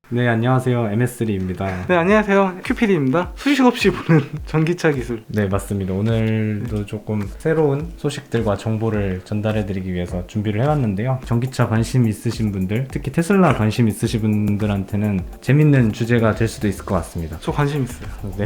네, 안녕하세요. MS3입니다. 네, 안녕하세요. 큐피디입니다. 수식 없이 보는 전기차 기술. 네, 맞습니다. 오늘도 조금 새로운 소식들과 정보를 전달해드리기 위해서 준비를 해왔는데요. 전기차 관심 있으신 분들, 특히 테슬라 관심 있으신 분들한테는 재밌는 주제가 될 수도 있을 것 같습니다. 저 관심 있어요. 네.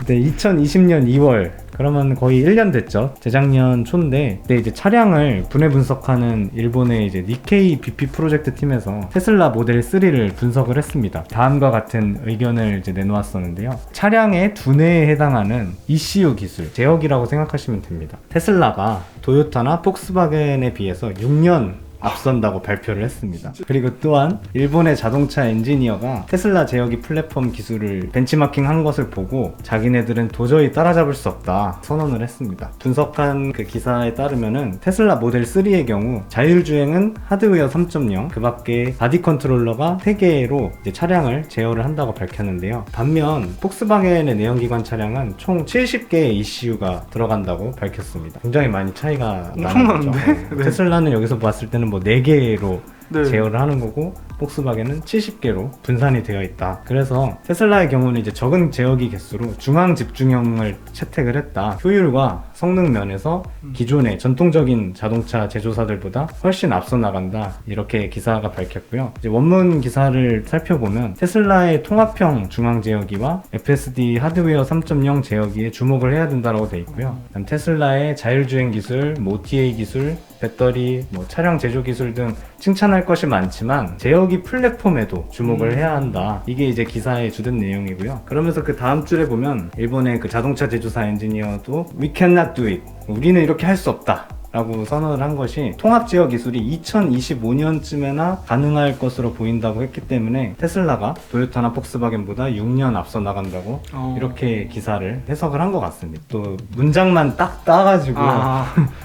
2020년 2월, 그러면 거의 1년 됐죠. 재작년 초인데, 그때 이제 차량을 분해 분석하는 일본의 이제 니케이 BP 프로젝트 팀에서 테슬라 모델 3를 분석을 했습니다. 다음과 같은 의견을 이제 내놓았었는데요. 차량의 두뇌에 해당하는 ECU 기술, 제어기라고 생각하시면 됩니다. 테슬라가 토요타나 폭스바겐에 비해서 6년 앞선다고 발표를 했습니다. 그리고 또한 일본의 자동차 엔지니어가 테슬라 제어기 플랫폼 기술을 벤치마킹 한 것을 보고 자기네들은 도저히 따라잡을 수 없다 선언을 했습니다. 분석한 그 기사에 따르면은 테슬라 모델 3의 경우 자율주행은 하드웨어 3.0, 그 밖에 바디 컨트롤러가 3개로 이제 차량을 제어를 한다고 밝혔는데요. 반면 폭스바겐의 내연기관 차량은 총 70개의 ECU가 들어간다고 밝혔습니다. 굉장히 많이 차이가 나는 거죠. 엄청난데? 네. 테슬라는 여기서 봤을 때는 뭐 4개로 네. 제어를 하는 거고 폭스바겐은 70개로 분산이 되어 있다. 그래서 테슬라의 경우는 이제 적은 제어기 개수로 중앙 집중형을 채택을 했다. 효율과 성능 면에서 기존의 전통적인 자동차 제조사들보다 훨씬 앞서 나간다. 이렇게 기사가 밝혔고요. 이제 원문 기사를 살펴보면 테슬라의 통합형 중앙 제어기와 FSD 하드웨어 3.0 제어기에 주목을 해야 된다고 되어 있고요. 그다음 테슬라의 자율주행 기술, OTA 기술, 배터리, 차량 제조 기술 등 칭찬할 것이 많지만 제어기 플랫폼에도 주목을 해야 한다. 이게 이제 기사의 주된 내용이고요. 그러면서 그 다음 줄에 보면 일본의 그 자동차 제조사 엔지니어도 We cannot do it. 우리는 이렇게 할 수 없다. 라고 선언을 한 것이 통합 제어 기술이 2025년쯤에나 가능할 것으로 보인다고 했기 때문에 테슬라가 토요타나 폭스바겐보다 6년 앞서 나간다고 이렇게 기사를 해석을 한 것 같습니다. 또 문장만 딱 따가지고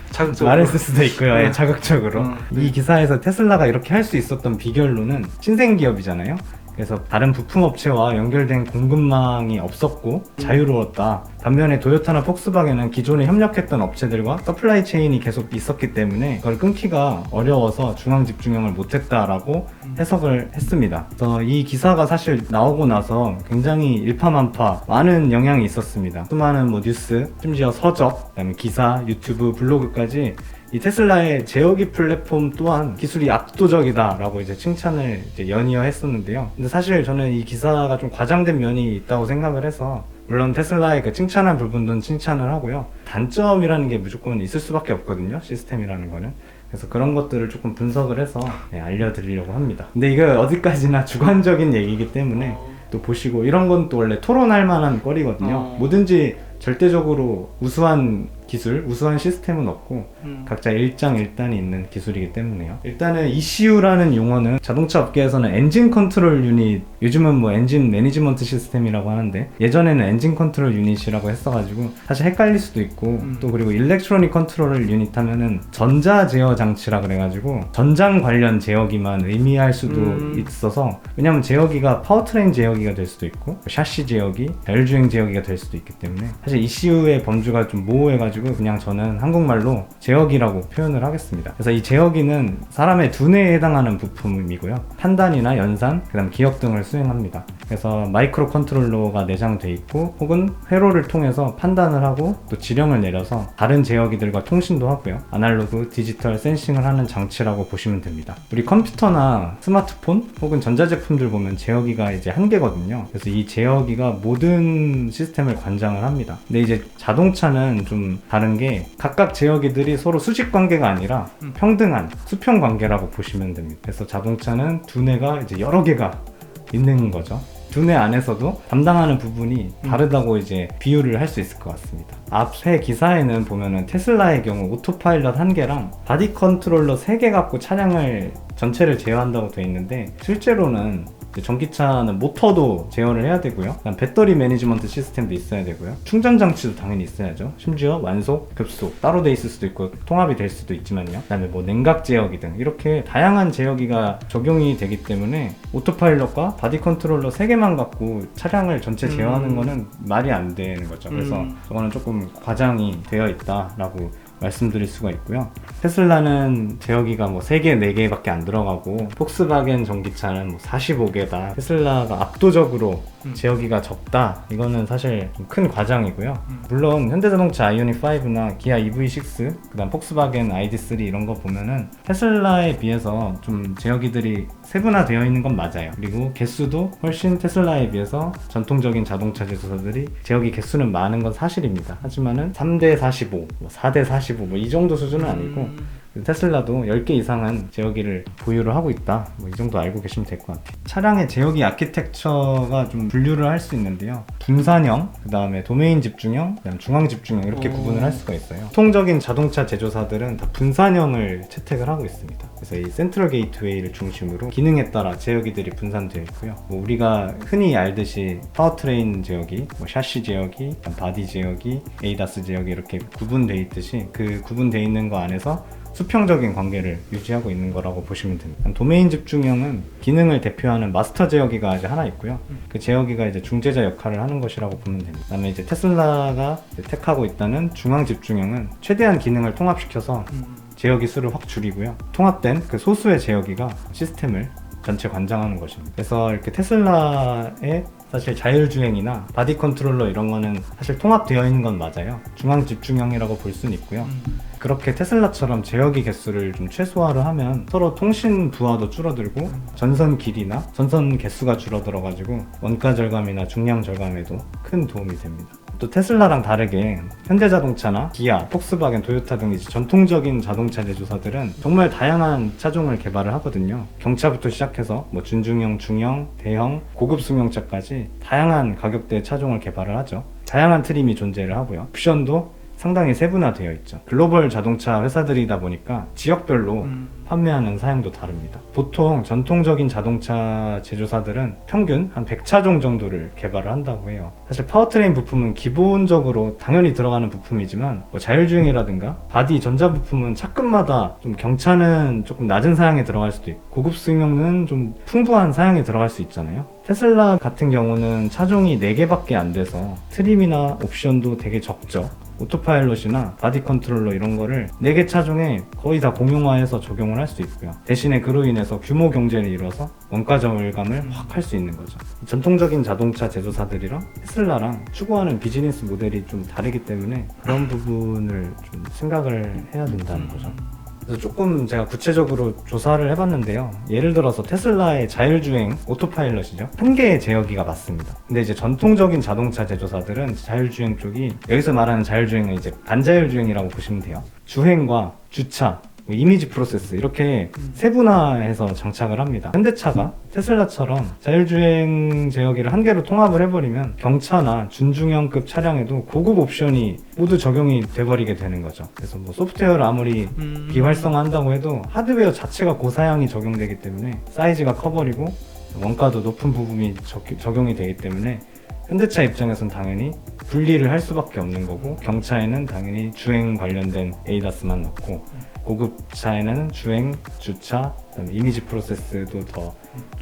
자극적으로 말했을 수도 있고요. 예, 자극적으로. 네. 이 기사에서 테슬라가 이렇게 할 수 있었던 비결로는 신생기업이잖아요. 그래서 다른 부품업체와 연결된 공급망이 없었고 자유로웠다. 반면에 토요타나 폭스바겐은 기존에 협력했던 업체들과 서플라이 체인이 계속 있었기 때문에 그걸 끊기가 어려워서 중앙 집중형을 못했다라고 해석을 했습니다. 그래서 이 기사가 사실 나오고 나서 굉장히 일파만파 많은 영향이 있었습니다. 수많은 뉴스, 심지어 서적, 그다음에 기사, 유튜브, 블로그까지 이 테슬라의 제어기 플랫폼 또한 기술이 압도적이다라고 이제 칭찬을 이제 연이어 했었는데요. 근데 사실 저는 이 기사가 좀 과장된 면이 있다고 생각을 해서 물론 테슬라의 그 칭찬한 부분은 칭찬을 하고요. 단점이라는 게 무조건 있을 수밖에 없거든요. 시스템이라는 거는. 그래서 그런 것들을 조금 분석을 해서 알려드리려고 합니다. 근데 이거 어디까지나 주관적인 얘기이기 때문에 또 보시고 이런 건 또 원래 토론할 만한 거리거든요. 뭐든지 절대적으로 우수한 기술, 우수한 시스템은 없고 각자 일장일단이 있는 기술이기 때문에요. 일단은 ECU라는 용어는 자동차 업계에서는 엔진 컨트롤 유닛, 요즘은 엔진 매니지먼트 시스템이라고 하는데 예전에는 엔진 컨트롤 유닛이라고 했어가지고 사실 헷갈릴 수도 있고 또 그리고 일렉트로닉 컨트롤 유닛 하면은 전자 제어 장치라 그래가지고 전장 관련 제어기만 의미할 수도 있어서, 왜냐면 제어기가 파워트레인 제어기가 될 수도 있고 샤시 제어기, 자율주행 제어기가 될 수도 있기 때문에 사실 ECU의 범주가 좀 모호해가지고 그냥 저는 한국말로 제어기라고 표현을 하겠습니다. 그래서 이 제어기는 사람의 두뇌에 해당하는 부품이고요. 판단이나 연산, 그 다음 기억 등을 수행합니다. 그래서 마이크로 컨트롤러가 내장돼 있고 혹은 회로를 통해서 판단을 하고 또 지령을 내려서 다른 제어기들과 통신도 하고요. 아날로그, 디지털 센싱을 하는 장치라고 보시면 됩니다. 우리 컴퓨터나 스마트폰 혹은 전자제품들 보면 제어기가 이제 한 개거든요. 그래서 이 제어기가 모든 시스템을 관장을 합니다. 근데 이제 자동차는 좀 다른 게 각각 제어기들이 서로 수직 관계가 아니라 평등한 수평 관계라고 보시면 됩니다. 그래서 자동차는 두뇌가 이제 여러 개가 있는 거죠. 두뇌 안에서도 담당하는 부분이 다르다고 이제 비유를 할 수 있을 것 같습니다. 앞에 기사에는 보면은 테슬라의 경우 오토파일럿 1개랑 바디 컨트롤러 3개 갖고 차량을 전체를 제어한다고 되어 있는데 실제로는 전기차는 모터도 제어를 해야 되고요. 그다음 배터리 매니지먼트 시스템도 있어야 되고요. 충전 장치도 당연히 있어야죠. 심지어 완속, 급속 따로 돼 있을 수도 있고 통합이 될 수도 있지만요. 그다음에 냉각 제어기 등 이렇게 다양한 제어기가 적용이 되기 때문에 오토파일럿과 바디 컨트롤러 3개만 갖고 차량을 전체 제어하는 거는 말이 안 되는 거죠. 그래서 저거는 조금 과장이 되어 있다라고 말씀드릴 수가 있고요. 테슬라는 제어기가 뭐 3개, 4개밖에 안 들어가고 폭스바겐 전기차는 뭐 45개다. 테슬라가 압도적으로 제어기가 적다. 이거는 사실 좀 큰 과장이고요. 물론 현대자동차 아이오닉5나 기아 EV6, 그다음 폭스바겐 ID3 이런 거 보면은 테슬라에 비해서 좀 제어기들이 세분화되어 있는 건 맞아요. 그리고 개수도 훨씬 테슬라에 비해서 전통적인 자동차 제조사들이 제어기 개수는 많은 건 사실입니다. 하지만은 3대 45, 뭐 4대 45 뭐 이 정도 수준은 아니고 테슬라도 10개 이상은 제어기를 보유를 하고 있다. 뭐 이 정도 알고 계시면 될 것 같아요. 차량의 제어기 아키텍처가 좀 분류를 할 수 있는데요. 분산형, 그 다음에 도메인 집중형, 그다음 중앙 집중형 이렇게 구분을 할 수가 있어요. 통적인 자동차 제조사들은 다 분산형을 채택을 하고 있습니다. 그래서 이 센트럴 게이트웨이를 중심으로 기능에 따라 제어기들이 분산되어 있고요. 뭐 우리가 흔히 알듯이 파워트레인 제어기, 뭐 샤시 제어기, 바디 제어기, 에이다스 제어기 이렇게 구분되어 있듯이 그 구분되어 있는 거 안에서 수평적인 관계를 유지하고 있는 거라고 보시면 됩니다. 도메인 집중형은 기능을 대표하는 마스터 제어기가 아직 하나 있고요. 그 제어기가 이제 중재자 역할을 하는 것이라고 보면 됩니다. 그다음에 이제 테슬라가 택하고 있다는 중앙 집중형은 최대한 기능을 통합시켜서 제어기 수를 확 줄이고요. 통합된 그 소수의 제어기가 시스템을 전체 관장하는 것입니다. 그래서 이렇게 테슬라의 사실 자율주행이나 바디 컨트롤러 이런 거는 사실 통합되어 있는 건 맞아요. 중앙 집중형이라고 볼 수는 있고요. 그렇게 테슬라처럼 제어기 개수를 좀 최소화를 하면 서로 통신 부하도 줄어들고 전선 길이나 전선 개수가 줄어들어가지고 원가 절감이나 중량 절감에도 큰 도움이 됩니다. 또 테슬라랑 다르게 현대자동차나 기아, 폭스바겐, 토요타 등 이제 전통적인 자동차 제조사들은 정말 다양한 차종을 개발을 하거든요. 경차부터 시작해서 뭐 준중형, 중형, 대형, 고급 승용차까지 다양한 가격대의 차종을 개발을 하죠. 다양한 트림이 존재를 하고요. 옵션도 상당히 세분화되어 있죠. 글로벌 자동차 회사들이다 보니까 지역별로 판매하는 사양도 다릅니다. 보통 전통적인 자동차 제조사들은 평균 한 100차종 정도를 개발을 한다고 해요. 사실 파워트레인 부품은 기본적으로 당연히 들어가는 부품이지만 뭐 자율주행이라든가 바디 전자 부품은 차급마다 좀 경차는 조금 낮은 사양에 들어갈 수도 있고 고급 승용은 좀 풍부한 사양에 들어갈 수 있잖아요. 테슬라 같은 경우는 차종이 4개밖에 안 돼서 트림이나 옵션도 되게 적죠. 오토파일럿이나 바디 컨트롤러 이런 거를 4개 차종에 거의 다 공용화해서 적용을 할 수 있고요. 대신에 그로 인해서 규모 경제를 이뤄서 원가 절감을 확 할 수 있는 거죠. 전통적인 자동차 제조사들이랑 테슬라랑 추구하는 비즈니스 모델이 좀 다르기 때문에 그런 부분을 좀 생각을 해야 된다는 거죠. 그래서 조금 제가 구체적으로 조사를 해봤는데요. 예를 들어서 테슬라의 자율주행 오토파일럿이죠. 1개의 제어기가 맞습니다. 근데 이제 전통적인 자동차 제조사들은 자율주행 쪽이 여기서 말하는 자율주행은 이제 반자율주행이라고 보시면 돼요. 주행과 주차, 이미지 프로세스 이렇게 세분화해서 장착을 합니다. 현대차가 테슬라처럼 자율주행 제어기를 1개로 통합을 해버리면 경차나 준중형급 차량에도 고급 옵션이 모두 적용이 돼버리게 되는 거죠. 그래서 뭐 소프트웨어를 아무리 비활성화한다고 해도 하드웨어 자체가 고사양이 적용되기 때문에 사이즈가 커버리고 원가도 높은 부분이 적용이 되기 때문에 현대차 입장에서는 당연히 분리를 할 수밖에 없는 거고 경차에는 당연히 주행 관련된 에이다스만 넣고 고급차에는 주행, 주차, 그다음에 이미지 프로세스도 더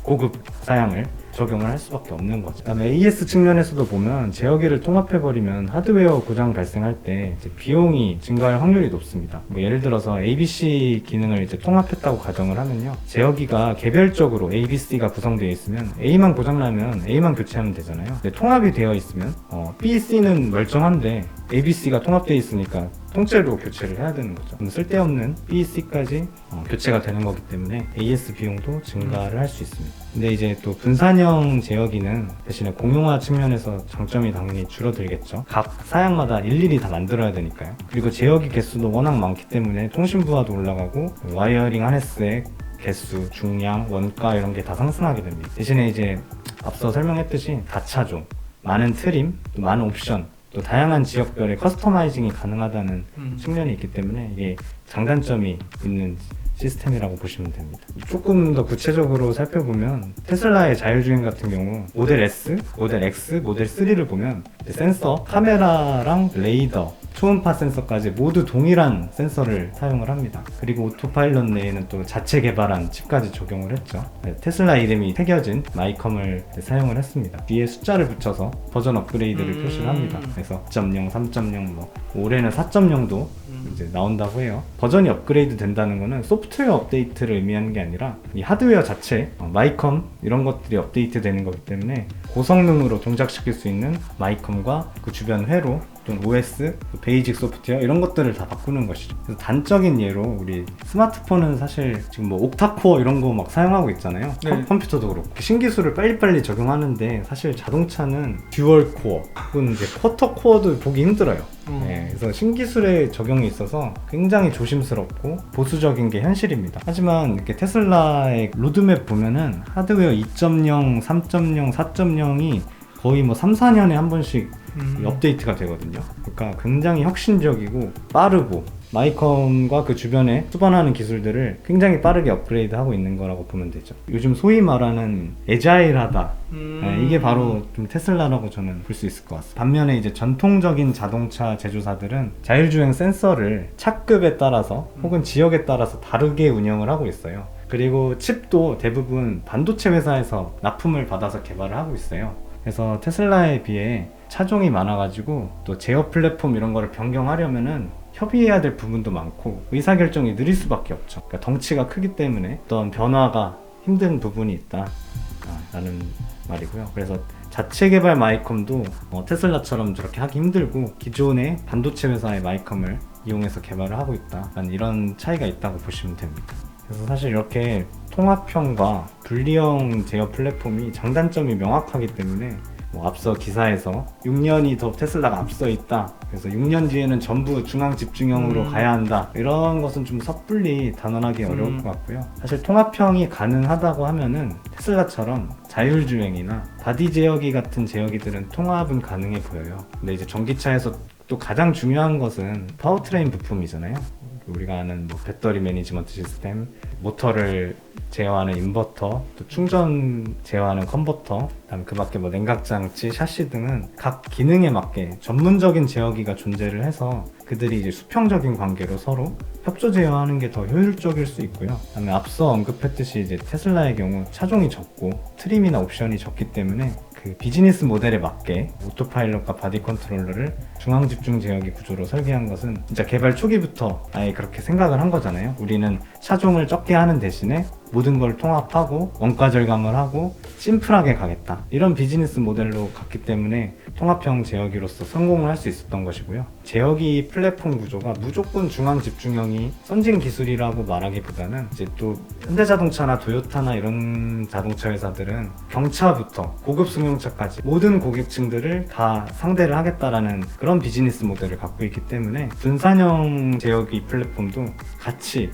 고급 사양을 적용을 할 수밖에 없는 거죠. 그다음에 AS 측면에서도 보면 제어기를 통합해버리면 하드웨어 고장 발생할 때 이제 비용이 증가할 확률이 높습니다. 뭐 예를 들어서 ABC 기능을 이제 통합했다고 가정을 하면요. 제어기가 개별적으로 ABC가 구성되어 있으면 A만 고장나면 A만 교체하면 되잖아요. 근데 통합이 되어 있으면 B, C는 멀쩡한데 ABC가 통합되어 있으니까 통째로 교체를 해야 되는 거죠. 그럼 쓸데없는 B, C까지 교체가 되는 거기 때문에 AS 비용도 증가를 할 수 있습니다. 근데 이제 또 분산형 제어기는 대신에 공용화 측면에서 장점이 당연히 줄어들겠죠. 각 사양마다 일일이 다 만들어야 되니까요. 그리고 제어기 개수도 워낙 많기 때문에 통신 부하도 올라가고 와이어링 하네스의 개수, 중량, 원가 이런 게 다 상승하게 됩니다. 대신에 이제 앞서 설명했듯이 다차종, 많은 트림, 또 많은 옵션, 또 다양한 지역별의 커스터마이징이 가능하다는 측면이 있기 때문에 이게 장단점이 있는 시스템이라고 보시면 됩니다. 조금 더 구체적으로 살펴보면 테슬라의 자율주행 같은 경우 모델 S, 모델 X, 모델 3를 보면 센서, 카메라랑 레이더, 초음파 센서까지 모두 동일한 센서를 사용을 합니다. 그리고 오토파일럿 내에는 또 자체 개발한 칩까지 적용을 했죠. 테슬라 이름이 새겨진 마이컴을 사용을 했습니다. 뒤에 숫자를 붙여서 버전 업그레이드를 표시를 합니다. 그래서 2.0, 3.0, 뭐 올해는 4.0도 이제 나온다고 해요. 버전이 업그레이드 된다는 거는 소프트웨어 업데이트를 의미하는 게 아니라 이 하드웨어 자체, 마이컴 이런 것들이 업데이트 되는 거기 때문에 고성능으로 동작시킬 수 있는 마이컴과 그 주변 회로 또는 OS, 베이직 소프트웨어 이런 것들을 다 바꾸는 것이죠. 그래서 단적인 예로 우리 스마트폰은 사실 지금 뭐 옥타코어 이런 거 막 사용하고 있잖아요. 네. 컴퓨터도 그렇고 신기술을 빨리빨리 적용하는데 사실 자동차는 듀얼 코어 혹은 이제 쿼터 코어도 보기 힘들어요. 네, 그래서 신기술의 적용이 있어서 굉장히 조심스럽고 보수적인 게 현실입니다. 하지만 이렇게 테슬라의 로드맵 보면은 하드웨어 2.0, 3.0, 4.0이 거의 뭐 3, 4년에 한 번씩 업데이트가 되거든요. 그러니까 굉장히 혁신적이고 빠르고 마이컴과 그 주변에 수반하는 기술들을 굉장히 빠르게 업그레이드하고 있는 거라고 보면 되죠. 요즘 소위 말하는 애자일하다, 네, 이게 바로 좀 테슬라라고 저는 볼 수 있을 것 같습니다. 반면에 이제 전통적인 자동차 제조사들은 자율주행 센서를 차급에 따라서 혹은 지역에 따라서 다르게 운영을 하고 있어요. 그리고 칩도 대부분 반도체 회사에서 납품을 받아서 개발을 하고 있어요. 그래서 테슬라에 비해 차종이 많아가지고 또 제어 플랫폼 이런 거를 변경하려면은 협의해야 될 부분도 많고 의사결정이 느릴 수밖에 없죠. 그러니까 덩치가 크기 때문에 어떤 변화가 힘든 부분이 있다 라는 말이고요. 그래서 자체 개발 마이컴도 테슬라처럼 저렇게 하기 힘들고 기존의 반도체 회사의 마이컴을 이용해서 개발을 하고 있다 라는 이런 차이가 있다고 보시면 됩니다. 그래서 사실 이렇게 통합형과 분리형 제어 플랫폼이 장단점이 명확하기 때문에 앞서 기사에서 6년이 더 테슬라가 앞서 있다, 그래서 6년 뒤에는 전부 중앙 집중형으로 가야 한다, 이런 것은 좀 섣불리 단언하기 어려울 것 같고요. 사실 통합형이 가능하다고 하면은 테슬라처럼 자율주행이나 바디 제어기 같은 제어기들은 통합은 가능해 보여요. 근데 이제 전기차에서 또 가장 중요한 것은 파워트레인 부품이잖아요. 우리가 아는 뭐 배터리 매니지먼트 시스템, 모터를 제어하는 인버터, 또 충전 제어하는 컨버터, 그다음에 그 밖에 뭐 냉각장치, 샤시 등은 각 기능에 맞게 전문적인 제어기가 존재를 해서 그들이 이제 수평적인 관계로 서로 협조 제어하는 게 더 효율적일 수 있고요. 그다음에 앞서 언급했듯이 이제 테슬라의 경우 차종이 적고 트림이나 옵션이 적기 때문에 그 비즈니스 모델에 맞게 오토파일럿과 바디 컨트롤러를 중앙 집중 제어기 구조로 설계한 것은 진짜 개발 초기부터 아예 그렇게 생각을 한 거잖아요. 우리는 차종을 적게 하는 대신에 모든 걸 통합하고 원가 절감을 하고 심플하게 가겠다, 이런 비즈니스 모델로 갔기 때문에 통합형 제어기로서 성공을 할 수 있었던 것이고요. 제어기 플랫폼 구조가 무조건 중앙 집중형이 선진 기술이라고 말하기보다는 이제 또 현대자동차나 도요타나 이런 자동차 회사들은 경차부터 고급 승용차까지 모든 고객층들을 다 상대를 하겠다라는 그런 비즈니스 모델을 갖고 있기 때문에 분산형 제어기 플랫폼도 같이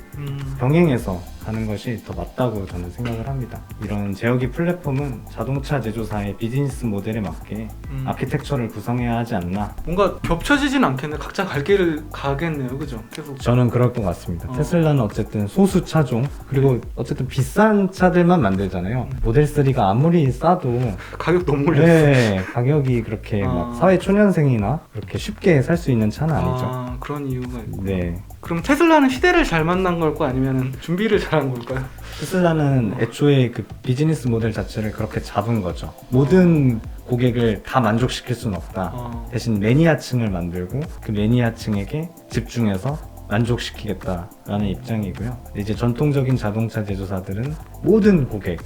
병행해서 가는 것이 더 맞다고 저는 생각을 합니다. 이런 제어기 플랫폼은 자동차 제조사의 비즈니스 모델에 맞게 아키텍처를 구성해야 하지 않나. 뭔가 겹쳐지진 않겠네. 각자 갈 길을 가겠네요, 그죠? 계속. 저는 그럴 것 같습니다. 테슬라는 어쨌든 소수 차종, 그리고 어쨌든 비싼 차들만 만들잖아요. 모델 3가 아무리 싸도 가격 너무 올렸어. 네, 가격이 그렇게 막 사회 초년생이나 그렇게 쉽게 살 수 있는 차는 아니죠. 그런 이유가 있고. 네. 그럼 테슬라는 시대를 잘 만난 걸까, 아니면 준비를 잘한 걸까요? 테슬라는 애초에 그 비즈니스 모델 자체를 그렇게 잡은 거죠. 모든 고객을 다 만족시킬 수는 없다. 대신 매니아층을 만들고 그 매니아층에게 집중해서 만족시키겠다라는 입장이고요. 이제 전통적인 자동차 제조사들은 모든 고객,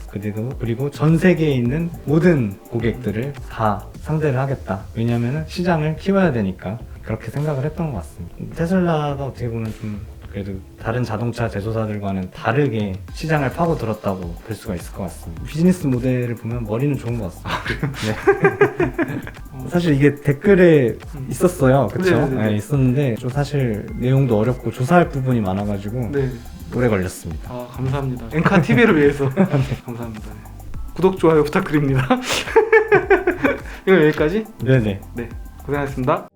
그리고 전 세계에 있는 모든 고객들을 다 상대를 하겠다. 왜냐하면 시장을 키워야 되니까 그렇게 생각을 했던 것 같습니다. 테슬라가 어떻게 보면 좀 그래도 다른 자동차 제조사들과는 다르게 시장을 파고들었다고 볼 수가 있을 것 같습니다. 비즈니스 모델을 보면 머리는 좋은 것 같습니다. 네. 사실 이게 댓글에 있었어요. 그쵸? 네, 있었는데 좀 사실 내용도 어렵고 조사할 부분이 많아가지고 네. 오래 걸렸습니다. 감사합니다. 엔카 TV를 위해서. 감사합니다. 구독, 좋아요 부탁드립니다. 이거 여기까지? 네네. 네. 고생하셨습니다.